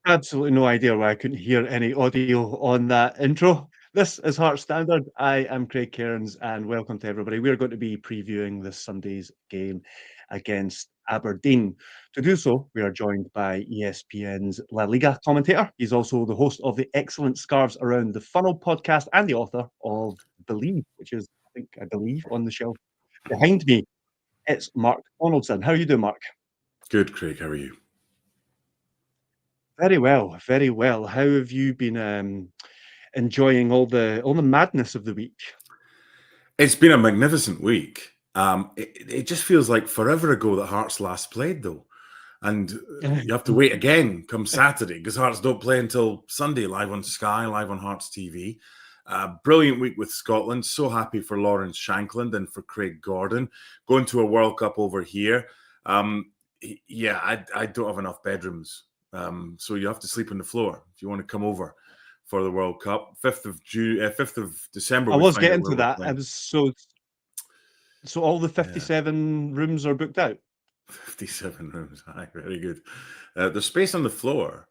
Absolutely no idea why I couldn't hear any audio on that intro. This is Heart Standard. I am Craig Cairns, and welcome to everybody. We're going to be previewing this Sunday's game against Aberdeen. To do so, we are joined by ESPN's La Liga commentator. He's also the host of the excellent Scarves Around the Funnel podcast and the author of Believe, which is, I believe, on the shelf behind me. It's Mark Donaldson. How are you doing, Mark? Good, Craig. How are you? Very well, very well. How have you been enjoying all the madness of the week? It's been a magnificent week. It just feels like forever ago that Hearts last played, though. And you have to wait again come Saturday because Hearts don't play until Sunday, live on Sky, live on Hearts TV. Brilliant week with Scotland. So happy for Lawrence Shankland and for Craig Gordon going to a World Cup over here. I don't have enough bedrooms. So you have to sleep on the floor if you want to come over for the World Cup. 5th of December. I was getting to that. I was so all the 57 rooms are booked out. 57 rooms. Aye, very good. There's space on the floor,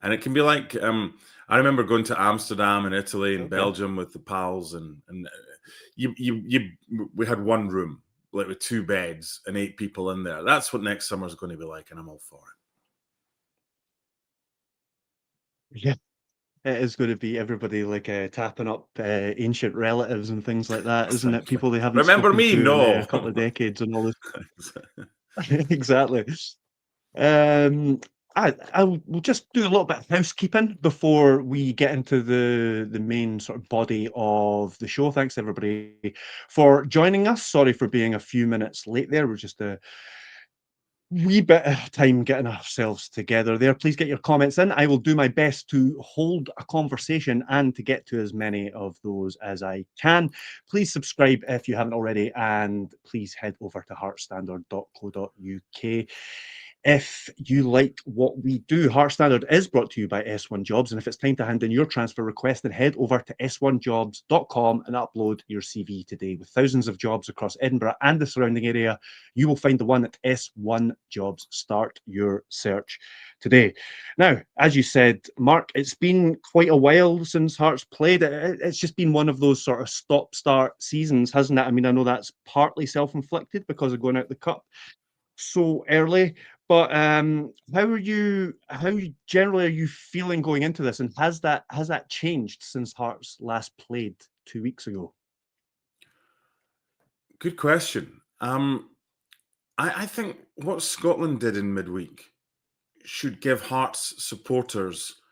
and it can be like I remember going to Amsterdam and Italy and Belgium with the pals, and we had one room like with 2 beds and 8 people in there. That's what next summer is going to be like, and I'm all for it. Yeah. It is going to be everybody like tapping up ancient relatives and things like that, isn't it? People they haven't remember me? No, in a couple of decades and all this. Exactly. I will just do a little bit of housekeeping before we get into the main sort of body of the show. Thanks everybody for joining us. Sorry for being a few minutes late there. We're just a wee bit of time getting ourselves together there. Please get your comments in. I will do my best to hold a conversation and to get to as many of those as I can. Please subscribe if you haven't already, and please head over to heartstandard.co.uk. If you like what we do, Heart Standard is brought to you by S1 Jobs. And if it's time to hand in your transfer request, then head over to s1jobs.com and upload your CV today. With thousands of jobs across Edinburgh and the surrounding area, you will find the one at S1 Jobs. Start your search today. Now, as you said, Mark, it's been quite a while since Hearts played. It's just been one of those sort of stop-start seasons, hasn't it? I mean, I know that's partly self-inflicted because of going out the cup so early. But how generally are you feeling going into this, and has that changed since Hearts last played 2 weeks ago? Good question. I think what Scotland did in midweek should give Hearts supporters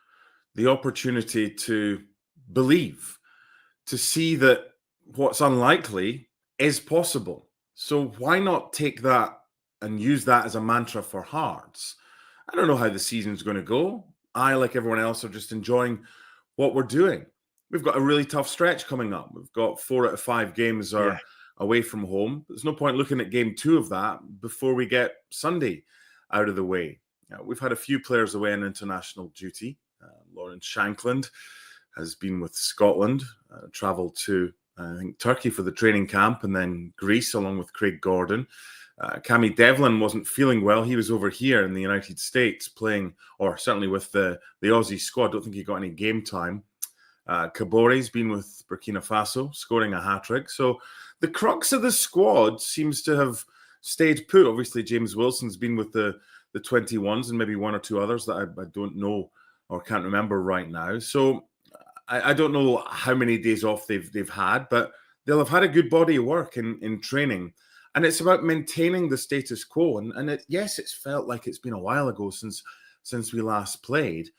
the opportunity to believe, to see that what's unlikely is possible. So why not take that and use that as a mantra for Hearts? I don't know how the season's going to go. I, like everyone else, are just enjoying what we're doing. We've got a really tough stretch coming up. We've got 4 out of 5 games are away from home. There's no point looking at game 2 of that before we get Sunday out of the way. We've had a few players away on international duty. Lawrence Shankland has been with Scotland, travelled to, I think, Turkey for the training camp, and then Greece along with Craig Gordon. Cammy Devlin wasn't feeling well. He was over here in the United States playing, or certainly with the Aussie squad. I don't think he got any game time. Kabore's been with Burkina Faso, scoring a hat-trick. So the crux of the squad seems to have stayed put. Obviously, James Wilson's been with the 21s and maybe 1 or 2 others that I don't know or can't remember right now. So I don't know how many days off they've had, but they'll have had a good body of work in training. And it's about maintaining the status quo. And yes, it's felt like it's been a while ago since we last played.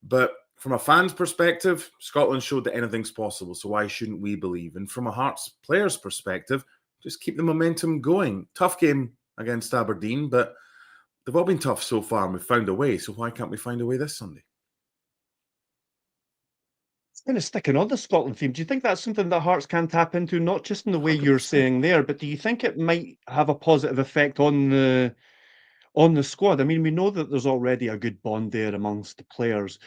But from a fan's perspective, Scotland showed that anything's possible. So why shouldn't we believe? And from a Hearts player's perspective, just keep the momentum going. Tough game against Aberdeen, but they've all been tough so far and we've found a way. So why can't we find a way this Sunday? Kind of sticking on the Scotland theme, do you think that's something that Hearts can tap into, not just in the way 100%. You're saying there, but do you think it might have a positive effect on the squad? I mean, we know that there's already a good bond there amongst the players,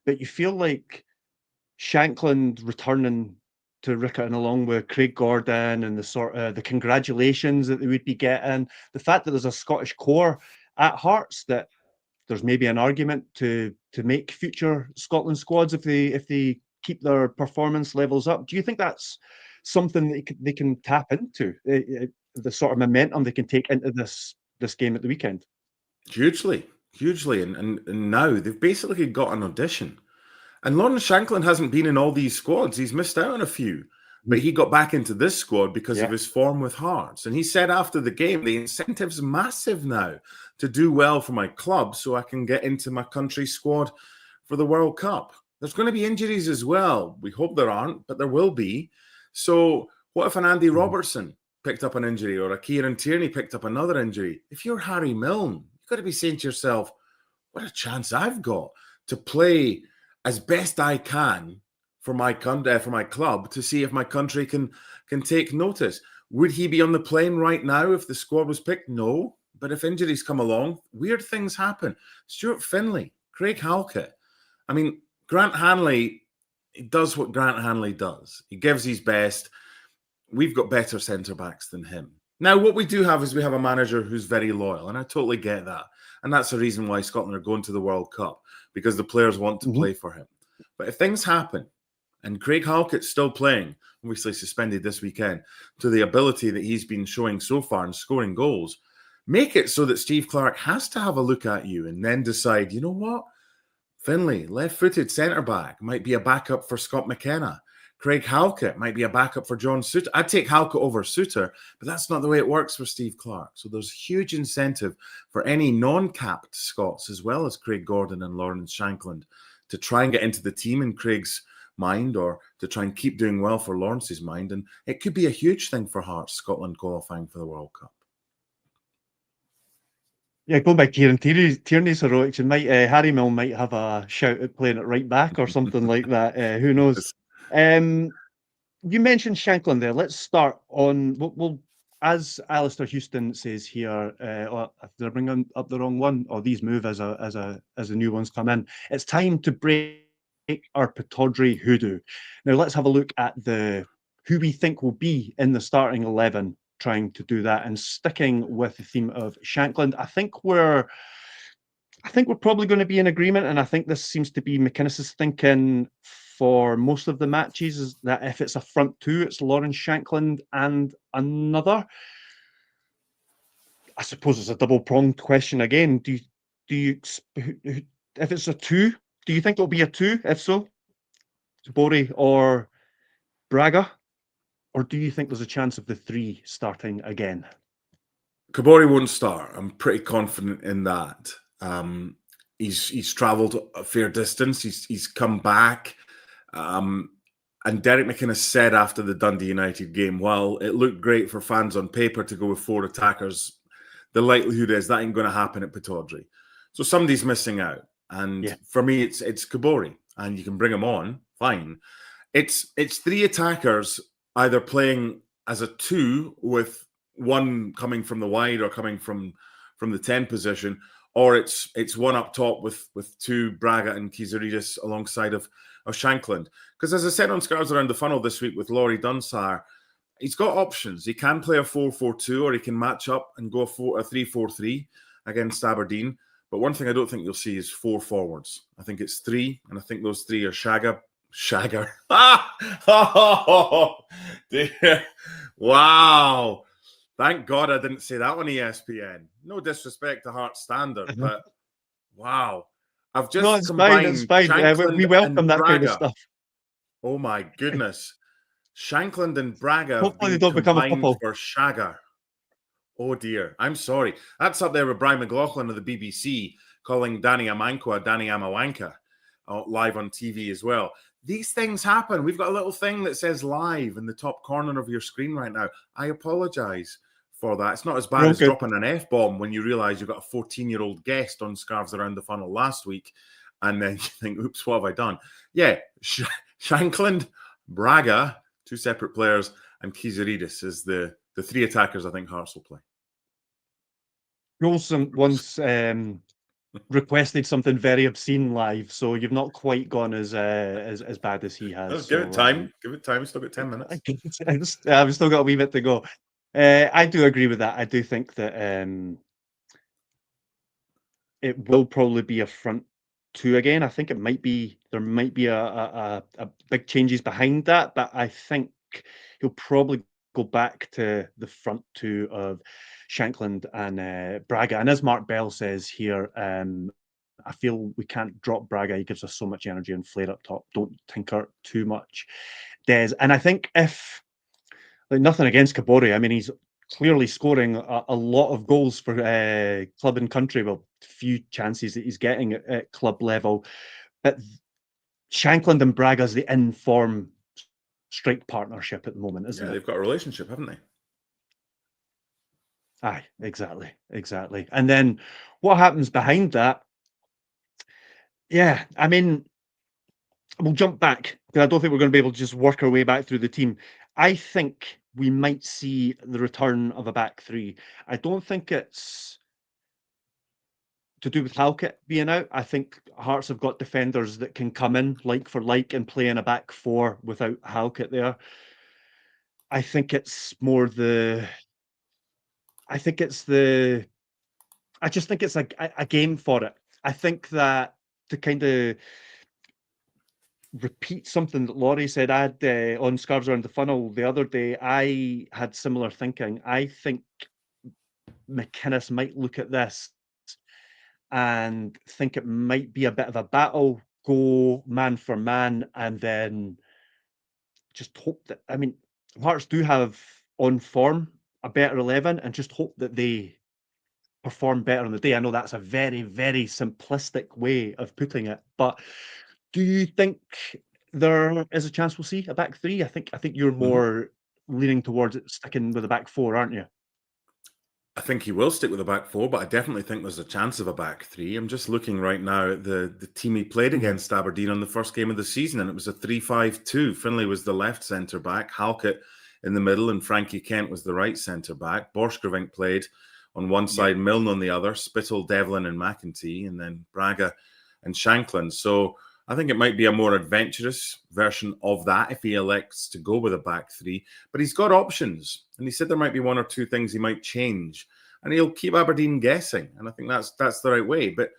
but you feel like Shankland returning to Rickerton along with Craig Gordon and the sort of the congratulations that they would be getting, the fact that there's a Scottish core at Hearts that there's maybe an argument to make future Scotland squads if they keep their performance levels up. Do you think that's something that they can tap into, the sort of momentum they can take into this game at the weekend? Hugely, and now they've basically got an audition. And Lawrence Shankland hasn't been in all these squads. He's missed out on a few, but he got back into this squad because of his form with Hearts. And he said after the game, the incentive's massive now to do well for my club so I can get into my country squad for the World Cup. There's going to be injuries as well. We hope there aren't, but there will be. So what if an Andy Robertson picked up an injury or a Kieran Tierney picked up another injury? If you're Harry Milne, you've got to be saying to yourself, what a chance I've got to play as best I can for my club to see if my country can take notice. Would he be on the plane right now if the squad was picked? No. But if injuries come along, weird things happen. Stuart Finlay, Craig Halkett. I mean, Grant Hanley, he does what Grant Hanley does. He gives his best. We've got better centre-backs than him. Now, what we do have is we have a manager who's very loyal, and I totally get that. And that's the reason why Scotland are going to the World Cup, because the players want to play for him. But if things happen, and Craig Halkett's still playing, obviously suspended this weekend, to the ability that he's been showing so far and scoring goals, make it so that Steve Clarke has to have a look at you and then decide, you know what? Finlay, left-footed centre-back, might be a backup for Scott McKenna. Craig Halkett might be a backup for John Souttar. I'd take Halkett over Souttar, but that's not the way it works for Steve Clarke. So there's huge incentive for any non-capped Scots, as well as Craig Gordon and Lawrence Shankland, to try and get into the team in Craig's mind, or to try and keep doing well for Lawrence's mind. And it could be a huge thing for Hearts, Scotland qualifying for the World Cup. Yeah, going by Kieran Tierney's heroics, and Harry Milne might have a shout at playing it right back or something like that. Who knows? You mentioned Shankland there. Let's start on. Well, as Alistair Houston says here, did I bring up the wrong one? Or these move as the new ones come in. It's time to break our Pittodrie hoodoo. Now let's have a look at who we think will be in the starting 11. Trying to do that, and sticking with the theme of Shankland, I think we're probably going to be in agreement, and I think this seems to be McInnes' thinking for most of the matches, is that if it's a front two, it's Lawrence Shankland and another. I suppose it's a double-pronged question again. Do you if it's a two, do you think it'll be a two? If so, Kabore or Braga? Or do you think there's a chance of the three starting again? Kabore won't start. I'm pretty confident in that. He's travelled a fair distance. He's come back. And Derek McInnes said after the Dundee United game, while it looked great for fans on paper to go with four attackers, the likelihood is that ain't going to happen at Pittodrie. So somebody's missing out. And for me, it's Kabore. And you can bring him on, fine. It's three attackers either playing as a two with one coming from the wide or coming from the 10 position, or it's one up top with two, Braga and Kizaridis, alongside of Shankland. Because as I said on Scarves Around the Funnel this week with Laurie Dunsire, he's got options. He can play a 4-4-2, or he can match up and go a 3-4-3 against Aberdeen. But one thing I don't think you'll see is four forwards. I think it's three, and I think those three are Shagger. Oh, dear. Wow. Thank God I didn't say that on ESPN. No disrespect to Hearts standard, but wow. I've just combined it's fine. We welcome that kind of stuff. Oh my goodness. Shankland and Braga hopefully they don't become a couple for Shagger. Oh dear. I'm sorry. That's up there with Brian McLaughlin of the BBC calling Danny Amankwa Danny Amawanka live on TV as well. These things happen. We've got a little thing that says live in the top corner of your screen right now. I apologize for that. It's not as bad as dropping an F-bomb when you realize you've got a 14-year-old guest on Scarves Around the Funnel last week, and then you think, oops, what have I done? Yeah, Shankland, Braga, two separate players, and Kizaridis is the three attackers I think Hearts will play. Rolson once requested something very obscene live, so you've not quite gone as bad as he has. Give it time. Give it time. We've still got 10 minutes. I've still got a wee bit to go. I do agree with that. I do think that it will probably be a front two again. I think there might be a big changes behind that, but I think he'll probably go back to the front two of Shankland and Braga. And as Mark Bell says here, I feel we can't drop Braga. He gives us so much energy and flair up top. Don't tinker too much, Des. And I think if, like, nothing against Kabore, I mean, he's clearly scoring a lot of goals for club and country. Well, few chances that he's getting at club level. But Shankland and Braga's the in-form strike partnership at the moment, isn't it? They've got a relationship, haven't they? Aye, exactly. And then what happens behind that? Yeah, I mean, we'll jump back because I don't think we're going to be able to just work our way back through the team. I think we might see the return of a back three. I don't think it's to do with Halkett being out. I think Hearts have got defenders that can come in like for like and play in a back four without Halkett there. I think it's more the. I think it's the. I just think it's a game for it. I think that to kind of repeat something that Laurie said I had on Scarves Around the Funnel the other day, I had similar thinking. I think McInnes might look at this and think it might be a bit of a battle, go man for man, and then just hope that, I mean, Hearts do have on form a better 11 and just hope that they perform better on the day. I know that's a very, very simplistic way of putting it, but do you think there is a chance we'll see a back three? I think you're more leaning towards it sticking with a back four, aren't you? I think he will stick with a back four, but I definitely think there's a chance of a back three. I'm just looking right now at the team he played against Aberdeen on the first game of the season, and it was a 3-5-2. Finlay was the left centre back, Halkett in the middle, and Frankie Kent was the right centre back. Borchgrevink played on one side, Milne on the other, Spittle, Devlin, and McEntee, and then Braga and Shankland. So I think it might be a more adventurous version of that if he elects to go with a back three. But he's got options, and he said there might be one or two things he might change, and he'll keep Aberdeen guessing. And I think that's the right way. But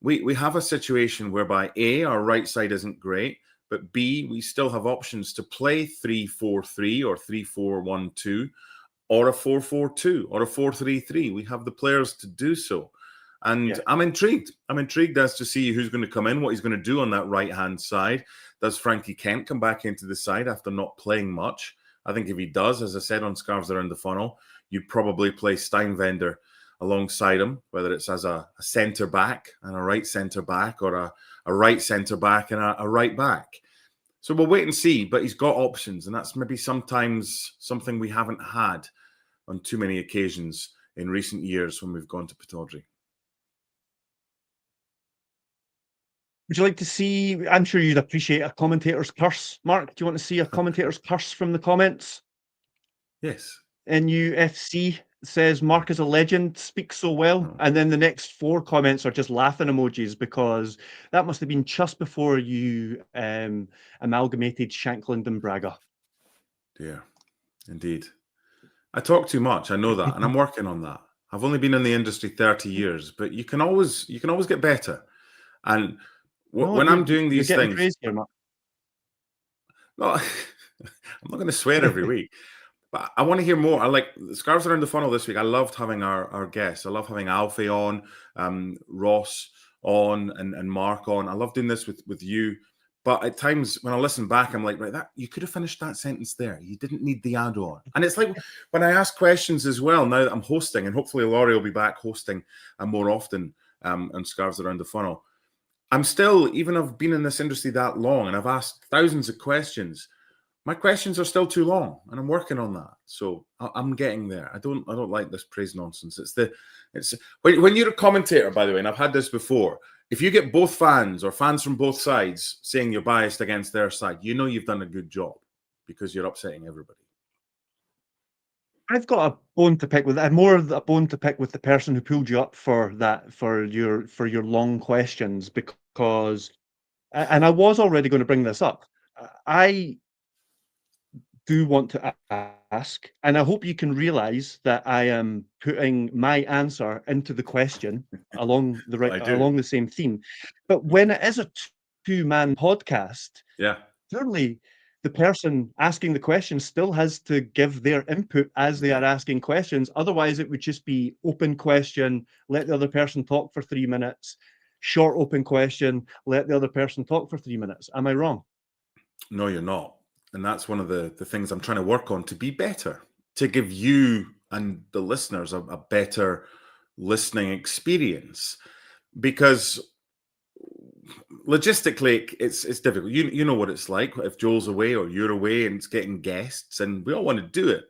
we have a situation whereby A, our right side isn't great, but B, we still have options to play 3-4-3 or 3-4-1-2 or a 4-4-2 or a 4-3-3. We have the players to do so. And I'm intrigued. I'm intrigued as to see who's going to come in, what he's going to do on that right-hand side. Does Frankie Kent come back into the side after not playing much? I think if he does, as I said on Scarves Around the Funnel, you'd probably play Steinvender alongside him, whether it's as a centre-back and a right centre-back or a right centre-back and a right back. So we'll wait and see, but he's got options, and that's maybe sometimes something we haven't had on too many occasions in recent years when we've gone to Pittodrie. Would you like to see, I'm sure you'd appreciate a commentator's curse. Mark, do you want to see a commentator's curse from the comments? Yes. NUFC says, Mark is a legend, speaks so well. And then the next four comments are just laughing emojis, because that must have been just before you amalgamated Shankland and Braga. Yeah, indeed. I talk too much, I know that, and I'm working on that. I've only been in the industry 30 years, but you can always get better. And when I'm doing these things, here, Mark. No, I'm not going to swear every week, but I want to hear more. I like Scarves Around the Funnel this week. I loved having our guests. I love having Alfie on, Ross on, and Mark on. I love doing this with you. But at times when I listen back, I'm like, right, that you could have finished that sentence there. You didn't need the add-on. And it's like when I ask questions as well, now that I'm hosting, and hopefully Laurie will be back hosting more often on Scarves Around the Funnel. I'm still, even though I've been in this industry that long and I've asked thousands of questions, my questions are still too long, and I'm working on that. So I'm getting there. I don't like this praise nonsense. It's when you're a commentator, by the way, and I've had this before. If you get both fans or fans from both sides saying you're biased against their side, you know you've done a good job because you're upsetting everybody. I've got a bone to pick with more of a bone to pick with the person who pulled you up for that, for your long questions, because, and I was already going to bring this up. I do want to ask, and I hope you can realise that I am putting my answer into the question along I do. the same theme. But when it is a two-man podcast, Yeah. surely the person asking the question still has to give their input as they are asking questions. Otherwise, it would just be open question, let the other person talk for 3 minutes, short open question, let the other person talk for 3 minutes. Am I wrong? No, you're not. And that's one of the things I'm trying to work on to be better, to give you and the listeners a better listening experience. Because logistically, it's difficult. You know what it's like if Joel's away or you're away and it's getting guests, and we all want to do it.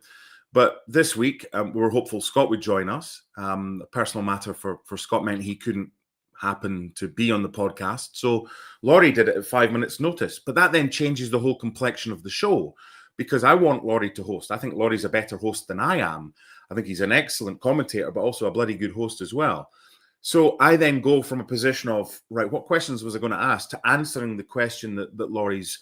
But this week, we were hopeful Scott would join us. A personal matter for Scott meant he couldn't happen to be on the podcast. So Laurie did it at 5 minutes notice. But that then changes the whole complexion of the show, because I want Laurie to host. I think Laurie's a better host than I am. I think he's an excellent commentator, but also a bloody good host as well. So I then go from a position of, right, what questions was I going to ask, to answering the question that Laurie's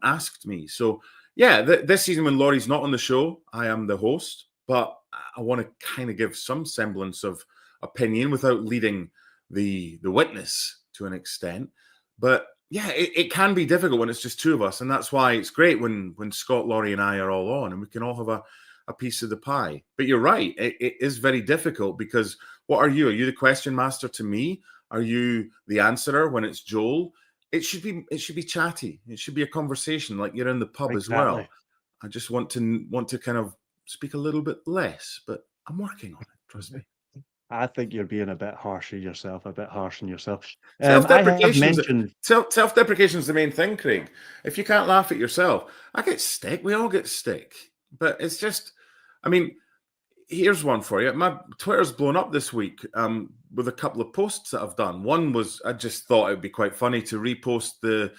asked me. So yeah, this season when Laurie's not on the show, I am the host, but I want to kind of give some semblance of opinion without leading the witness to an extent. But yeah, it can be difficult when it's just two of us, and that's why it's great when Scott, Laurie, and I are all on, and we can all have a piece of the pie. But you're right, it is very difficult, because what are you? Are you the question master to me? Are you the answerer when it's Joel? It should be chatty. It should be a conversation like you're in the pub as well. I just want to kind of speak a little bit less, but I'm working on it. Trust me. I think you're being a bit harsh on yourself. Self-deprecation is the main thing, Craig. If you can't laugh at yourself, I get stick. We all get stick. But it's just, I mean, here's one for you. My Twitter's blown up this week with a couple of posts that I've done. One was, I just thought it would be quite funny to repost the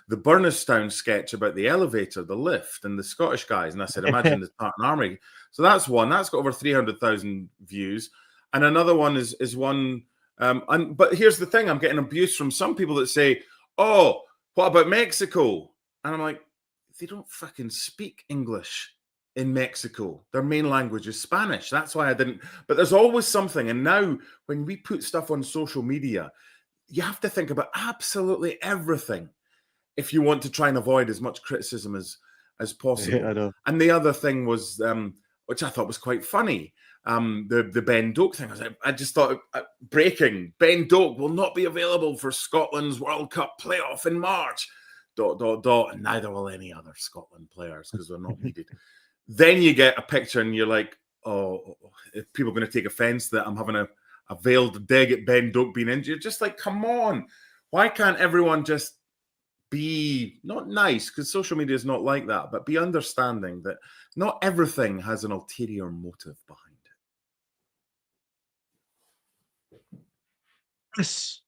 Burnistown sketch about the elevator, the lift, and the Scottish guys. And I said, imagine the Tartan Army. So that's one. That's got over 300,000 views. And another one is one. But here's the thing. I'm getting abuse from some people that say, oh, what about Mexico? And I'm like, they don't fucking speak English in Mexico. Their main language is Spanish. That's why I didn't. But there's always something. And now when we put stuff on social media, you have to think about absolutely everything if you want to try and avoid as much criticism as possible. Yeah, I know. And the other thing was, which I thought was quite funny, the Ben Doak thing. I just thought, breaking, Ben Doak will not be available for Scotland's World Cup playoff in March, ... and neither will any other Scotland players, because they're not needed. Then you get a picture and you're like, oh, if people are going to take offence that I'm having a veiled dig at Ben Doak being injured, just like, come on. Why can't everyone just be not nice, because social media is not like that, but be understanding that not everything has an ulterior motive behind it. This,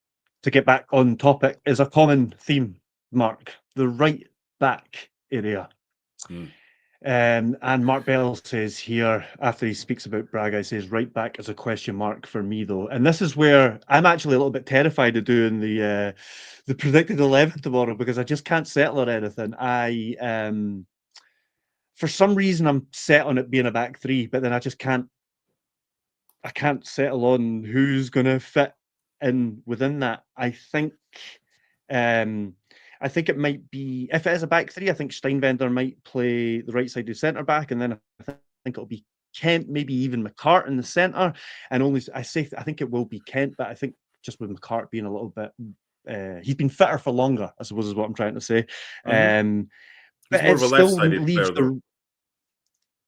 to get back on topic, is a common theme, Mark. The right back area. And Mark Bell says here, after he speaks about Braga, he says right back is a question mark for me, though. And this is where I'm actually a little bit terrified of doing the predicted 11 tomorrow, because I just can't settle on anything. For some reason, I'm set on it being a back three, but then I just can't settle on who's going to fit in within that. I think it might be, if it is a back three, I think Steinbender might play the right side of centre back, and then I think it'll be Kent, maybe even McCart in the centre. And I think it will be Kent, but I think just with McCart being a little bit, he's been fitter for longer, I suppose is what I'm trying to say. He's more of a left-sided player, though.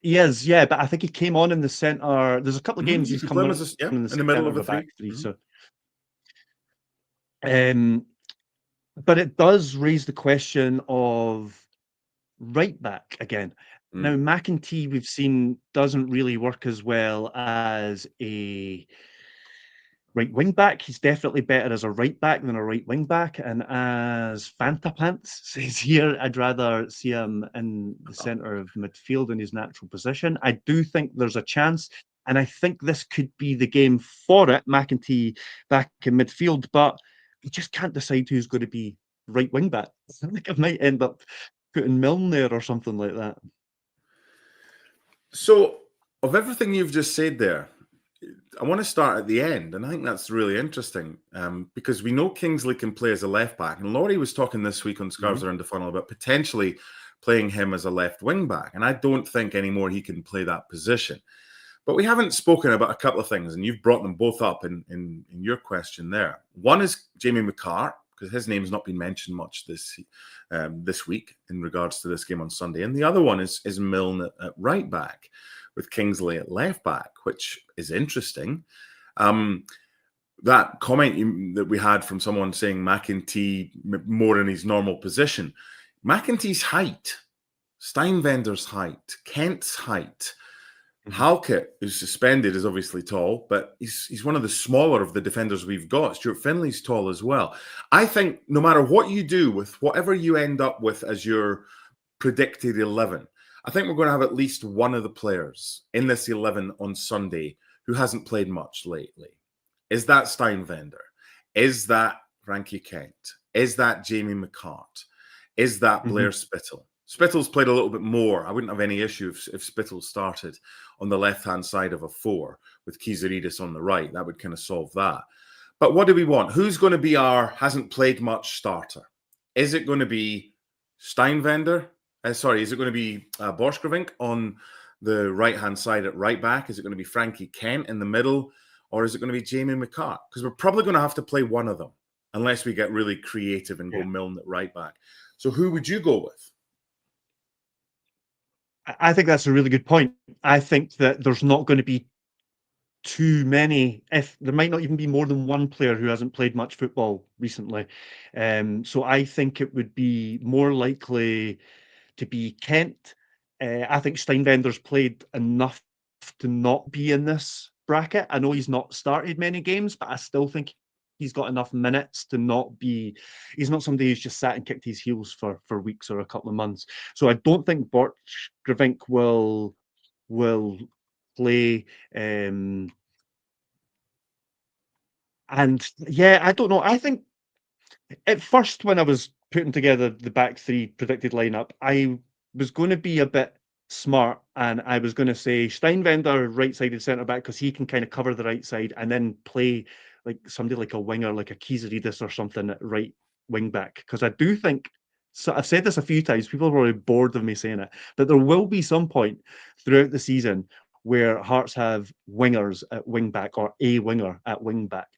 He is, yeah, but I think he came on in the centre. There's a couple of games he's come on in the middle of the back three. So, but it does raise the question of right back again. Now, McEntee, we've seen, doesn't really work as well as a right wing back. He's definitely better as a right back than a right wing back. And as Fanta Pants says here, I'd rather see him in the centre of midfield in his natural position. I do think there's a chance, and I think this could be the game for it, McEntee back in midfield, but we just can't decide who's going to be right wing back. I think I might end up putting Milne there or something like that. So, of everything you've just said there, I want to start at the end, and I think that's really interesting because we know Kingsley can play as a left back, and Laurie was talking this week on Scarves Around the Funnel about potentially playing him as a left wing back, and I don't think anymore he can play that position. But we haven't spoken about a couple of things, and you've brought them both up in your question there. One is Jamie McCart, because his name's not been mentioned much this week in regards to this game on Sunday. And the other one is Milne at right back with Kingsley at left back, which is interesting. That comment that we had from someone saying McEntee more in his normal position. McEntee's height, Steinvender's height, Kent's height, Halkett, who's suspended, is obviously tall, but he's one of the smaller of the defenders we've got. Stuart Finley's tall as well. I think no matter what you do with whatever you end up with as your predicted 11, I think we're going to have at least one of the players in this 11 on Sunday who hasn't played much lately. Is that Steinvender? Is that Frankie Kent? Is that Jamie McCart? Is that Blair Spittle? Spittle's played a little bit more. I wouldn't have any issue if Spittle started on the left-hand side of a 4 with Kizaridis on the right. That would kind of solve that. But what do we want? Who's going to be our hasn't played much starter? Is it going to be Steinvender? Is it going to be Borchgrevink on the right-hand side at right back? Is it going to be Frankie Kent in the middle? Or is it going to be Jamie McCart? Because we're probably going to have to play one of them unless we get really creative and go Milne at right back. So who would you go with? I think that's a really good point. I think that there's not going to be too many, if there might not even be more than one player who hasn't played much football recently. So I think it would be more likely to be Kent. I think Steinvender's played enough to not be in this bracket. I know he's not started many games, but I still think he's got enough minutes to not be. He's not somebody who's just sat and kicked his heels for weeks or a couple of months. So I don't think Borchgrevink will play. And yeah, I don't know. I think at first when I was putting together the back three predicted lineup, I was going to be a bit smart and I was going to say Steinvender right-sided centre back because he can kind of cover the right side and then play like somebody like a winger, like a Kizaridis or something at right wing back. Because I do think, so I've said this a few times, people are probably bored of me saying it, but there will be some point throughout the season where Hearts have wingers at wing back or a winger at wing back.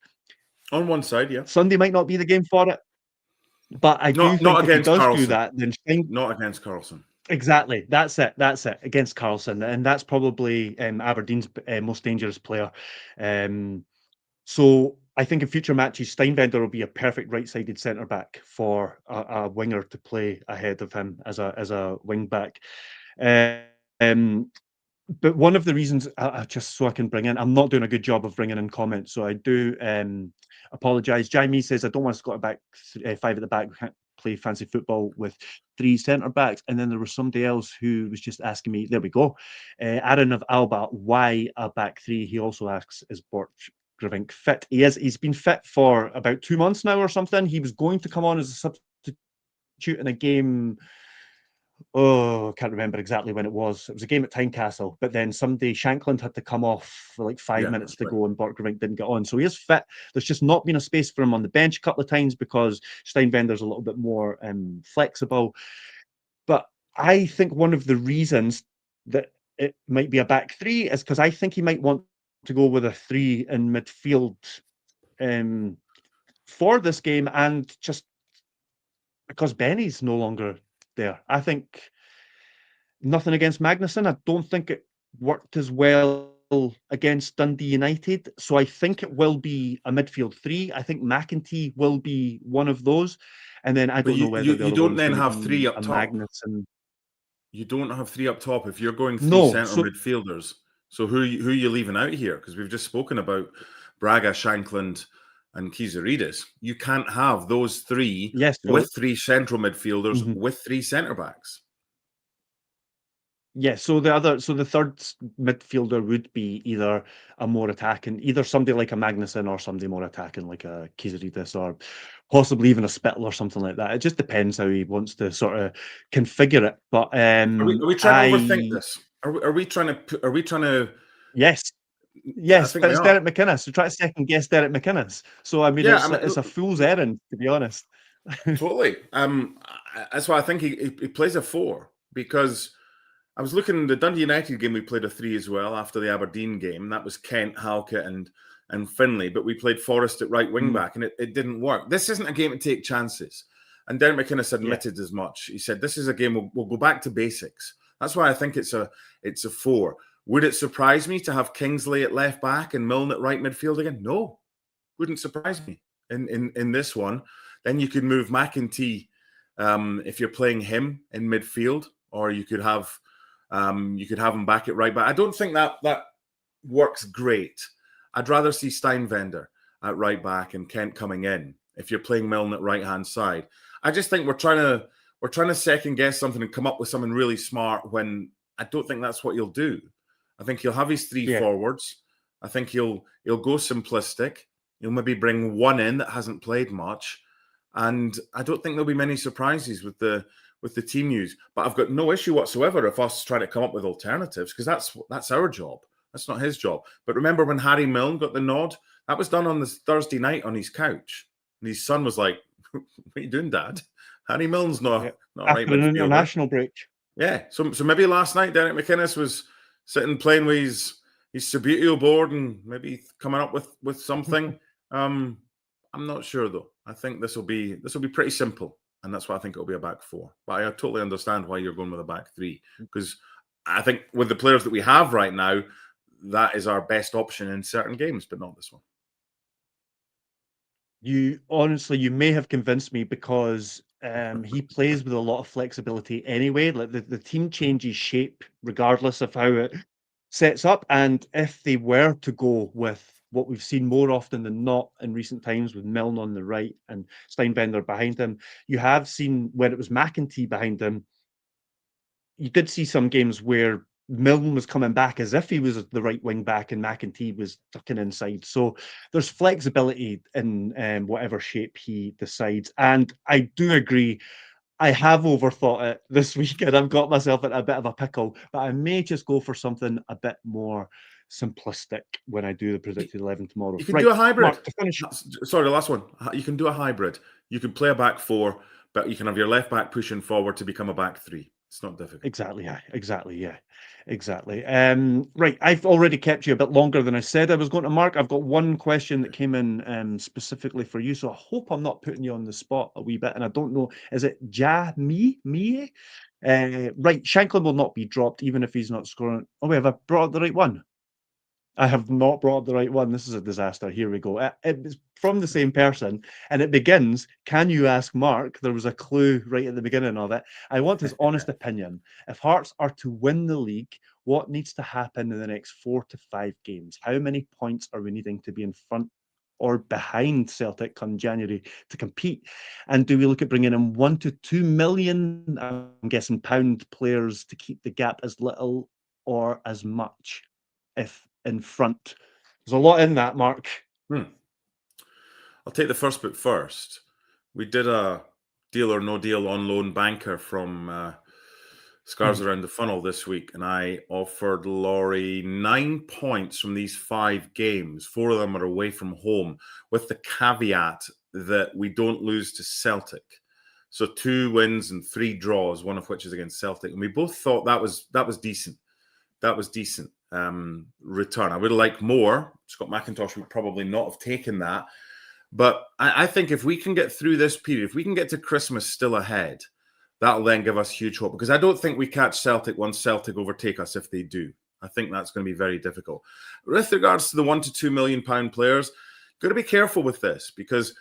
On one side, yeah. Sunday might not be the game for it, but I do think if he does do that, then not against Carlson. Exactly. That's it. Against Carlson. And that's probably Aberdeen's most dangerous player. So I think in future matches, Steinvender will be a perfect right-sided centre-back for a winger to play ahead of him as a wing-back. But one of the reasons, just so I can bring in, I'm not doing a good job of bringing in comments, so I do apologise. Jamie says, I don't want Scott back 5 at the back. We can't play fancy football with 3 centre-backs. And then there was somebody else who was just asking me, there we go, Aaron of Alba, why a back 3? He also asks, is Borchgrevink fit? He's been fit for about 2 months now or something. He was going to come on as a substitute in a game. I can't remember exactly when it was. It was a game at Tynecastle, but then Shankland had to come off for like 5 minutes to go and Borchgrevink didn't get on. So he is fit. There's just not been a space for him on the bench a couple of times because Steinvender's a little bit more flexible. But I think one of the reasons that it might be a back 3 is because I think he might want to go with a 3 in midfield for this game, and just because Benny's no longer there. I think nothing against Magnusson. I don't think it worked as well against Dundee United. So I think it will be a midfield 3. I think McEntee will be one of those. And then I don't know whether you don't then have 3 up top. Magnusson. You don't have 3 up top if you're going 3 centre midfielders. So who are you leaving out here? Because we've just spoken about Braga, Shankland, and Kizaridis. You can't have those 3 with 3 central midfielders with 3 centre backs. Yeah, so the third midfielder would be either a more attacking, either somebody like a Magnusson or somebody more attacking like a Kizaridis or possibly even a Spittle or something like that. It just depends how he wants to sort of configure it. But are we trying to overthink this? Are we trying to? Yes. I Yes, think but we it's are. Derek McInnes. We try to second guess Derek McInnes. So I mean, Yeah, it's a fool's errand, to be honest. totally. That's why I think he plays a 4, because I was looking at the Dundee United game. We played a 3 as well after the Aberdeen game. That was Kent, Halkett, and Finlay. But we played Forrest at right wing back, and it didn't work. This isn't a game to take chances. And Derek McInnes admitted as much. He said, "This is a game we'll go back to basics." That's why I think it's a 4. Would it surprise me to have Kingsley at left back and Milne at right midfield again? No, wouldn't surprise me in this one. Then you could move McEntee if you're playing him in midfield, or you could have him back at right back. I don't think that works great. I'd rather see Steinwender at right back and Kent coming in if you're playing Milne at right hand side. I just think we're trying to second guess something and come up with something really smart when I don't think that's what he'll do. I think he'll have his 3 forwards. I think he'll go simplistic. He'll maybe bring one in that hasn't played much, and I don't think there'll be many surprises with the team news. But I've got no issue whatsoever if us try to come up with alternatives, because that's our job. That's not his job. But remember when Harry Milne got the nod? That was done on this Thursday night on his couch, and his son was like, "What are you doing, Dad? Harry Milne's not right After an midfielder." international break. Yeah, so maybe last night Derek McInnes was sitting playing with his Subbuteo board and maybe coming up with something. I'm not sure though. I think this will be pretty simple, and that's why I think it'll be a back 4. But I totally understand why you're going with a back 3, because I think with the players that we have right now, that is our best option in certain games, but not this one. You may have convinced me, because he plays with a lot of flexibility anyway. Like the team changes shape regardless of how it sets up. And if they were to go with what we've seen more often than not in recent times, with Milne on the right and Steinbender behind him, you have seen when it was McEntee behind him, you did see some games where Milne was coming back as if he was the right wing back and McEntee was tucking inside. So there's flexibility in whatever shape he decides. And I do agree, I have overthought it this weekend. I've got myself in a bit of a pickle, but I may just go for something a bit more simplistic when I do the predicted 11 tomorrow. You can do a hybrid. Mark, to finish. Sorry, the last one. You can do a hybrid. You can play a back 4, but you can have your left back pushing forward to become a back 3. It's not difficult. Exactly. Right. I've already kept you a bit longer than I said I was going to, Mark. I've got one question that came in specifically for you, so I hope I'm not putting you on the spot a wee bit. And I don't know, is it me? Right. Shankland will not be dropped even if he's not scoring. Oh, wait, have I brought up the right one? I have not brought up the right one. This is a disaster. Here we go. It's from the same person, and it begins, "Can you ask Mark?" There was a clue right at the beginning of it. I want his honest opinion. If Hearts are to win the league, what needs to happen in the next 4 to 5 games? How many points are we needing to be in front or behind Celtic come January to compete? And do we look at bringing in 1 to 2 million, I'm guessing, pound players to keep the gap as little or as much if in front? There's a lot in that, Mark. I'll take the first bit first. We did a deal or no deal on loan banker from Scarves Around the Funnel this week, and I offered Laurie 9 points from these 5 games. 4 of them are away from home, with the caveat that we don't lose to Celtic. So 2 wins and 3 draws, one of which is against Celtic. And we both thought that was decent. That was decent return. I would have liked more. Scott McIntosh would probably not have taken that. But I think if we can get through this period, if we can get to Christmas still ahead, that'll then give us huge hope. Because I don't think we catch Celtic once Celtic overtake us if they do. I think that's going to be very difficult. With regards to the 1 to 2 million pound players, got to be careful with this, because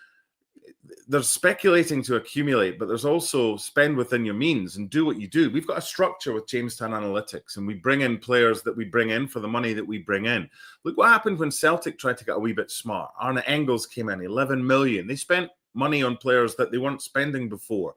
there's speculating to accumulate, but there's also spend within your means and do what you do. We've got a structure with Jamestown Analytics, and we bring in players that we bring in for the money that we bring in. Look what happened when Celtic tried to get a wee bit smart. Arne Engels came in, 11 million. They spent money on players that they weren't spending before,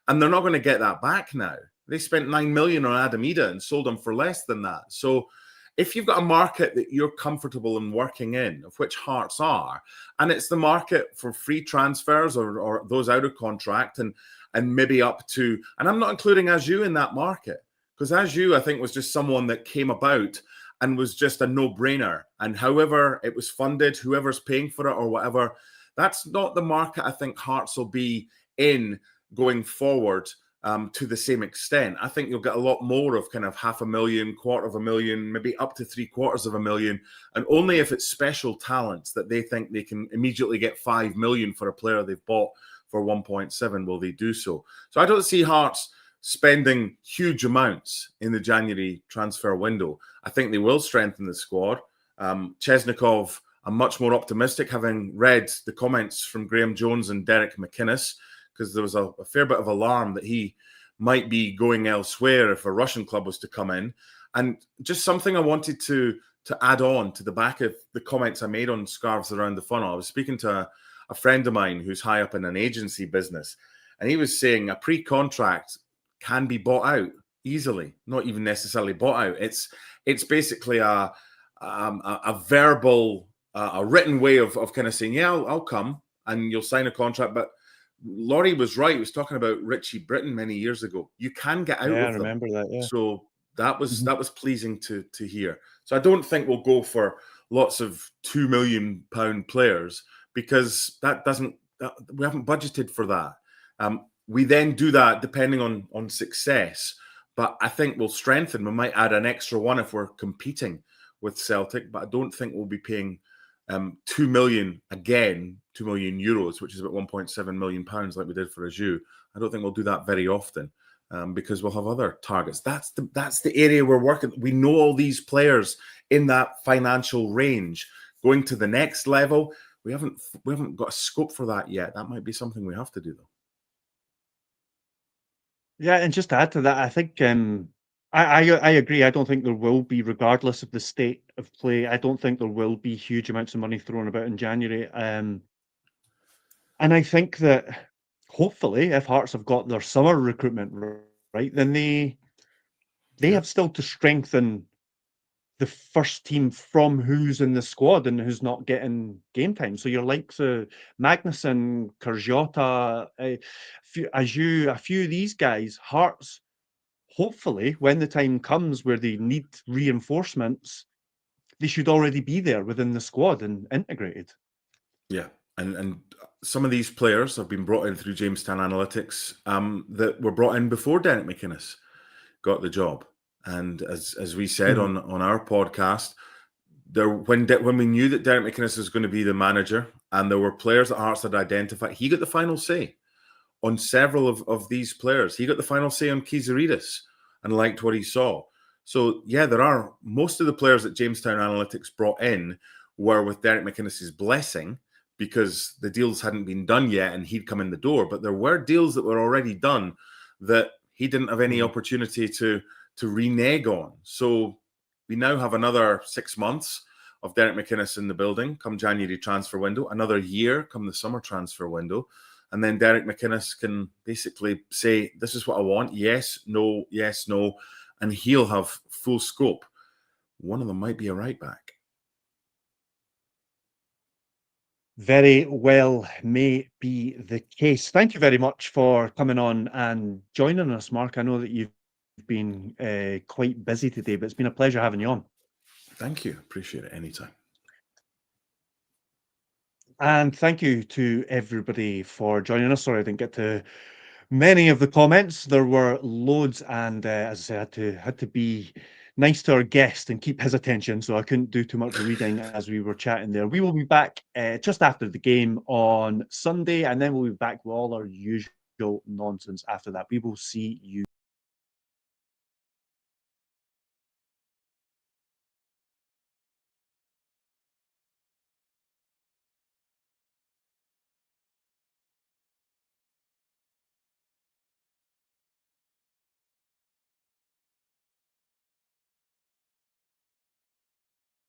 and they're not going to get that back now. They spent 9 million on Adam Ida and sold him for less than that. So if you've got a market that you're comfortable in working in, of which Hearts are, and it's the market for free transfers or those out of contract and maybe up to, and I'm not including Aju in that market, Because I think, was just someone that came about and was just a no-brainer. And however it was funded, whoever's paying for it or whatever, that's not the market I think Hearts will be in going forward to the same extent. I think you'll get a lot more of kind of $500,000, $250,000, maybe up to $750,000. And only if it's special talents that they think they can immediately get $5 million for a player they've bought for 1.7 will they do so. So I don't see Hearts spending huge amounts in the January transfer window. I think they will strengthen the squad. Chesnikov, I'm much more optimistic, having read the comments from Graham Jones and Derek McInnes, because there was a fair bit of alarm that he might be going elsewhere if a Russian club was to come in. And just something I wanted to add on to the back of the comments I made on Scarves Around the Funnel. I was speaking to a friend of mine who's high up in an agency business, and he was saying a pre-contract can be bought out easily, not even necessarily bought out. It's basically a verbal, a written way of kind of saying, yeah, I'll come and you'll sign a contract. But Laurie was right. He was talking about Richie Britton many years ago. You can get out of them. I remember that, yeah. So that was pleasing to hear. So I don't think we'll go for lots of £2 million players, because we haven't budgeted for that. We then do that depending on success. But I think we'll strengthen. We might add an extra one if we're competing with Celtic, but I don't think we'll be paying 2 million again, €2 million, which is about 1.7 million pounds, like we did for Ajew. I don't think we'll do that very often, because we'll have other targets. That's the area we're working. We know all these players in that financial range. Going to the next level, we haven't got a scope for that yet. That might be something we have to do, though. Yeah, and just to add to that, I think I agree. I don't think there will be, regardless of the state of play, I don't think there will be huge amounts of money thrown about in January. And I think that hopefully, if Hearts have got their summer recruitment right, then they have still to strengthen the first team from who's in the squad and who's not getting game time. So your likes of Magnusson, Kurjota, Ajew, a few of these guys, Hearts, hopefully, when the time comes where they need reinforcements, they should already be there within the squad and integrated. Yeah, and some of these players have been brought in through Jamestown Analytics that were brought in before Derek McInnes got the job. And as we said on our podcast, when we knew that Derek McInnes was going to be the manager, and there were players that Hearts had identified, he got the final say on several of these players. He got the final say on Kizaridis and liked what he saw. So yeah, there are most of the players that Jamestown Analytics brought in were with Derek McInnes's blessing, because the deals hadn't been done yet and he'd come in the door. But there were deals that were already done that he didn't have any opportunity to renege on. So we now have another 6 months of Derek McInnes in the building come January transfer window, another year come the summer transfer window. And then Derek McInnes can basically say, this is what I want. Yes, no, yes, no. And he'll have full scope. One of them might be a right back. Very well may be the case. Thank you very much for coming on and joining us, Mark. I know that you've been quite busy today, but it's been a pleasure having you on. Thank you. Appreciate it. Anytime. And thank you to everybody for joining us. Sorry I didn't get to many of the comments. There were loads, and as I said, had to be nice to our guest and keep his attention, so I couldn't do too much reading as we were chatting there. We will be back just after the game on Sunday, and then we'll be back with all our usual nonsense after that. We will see you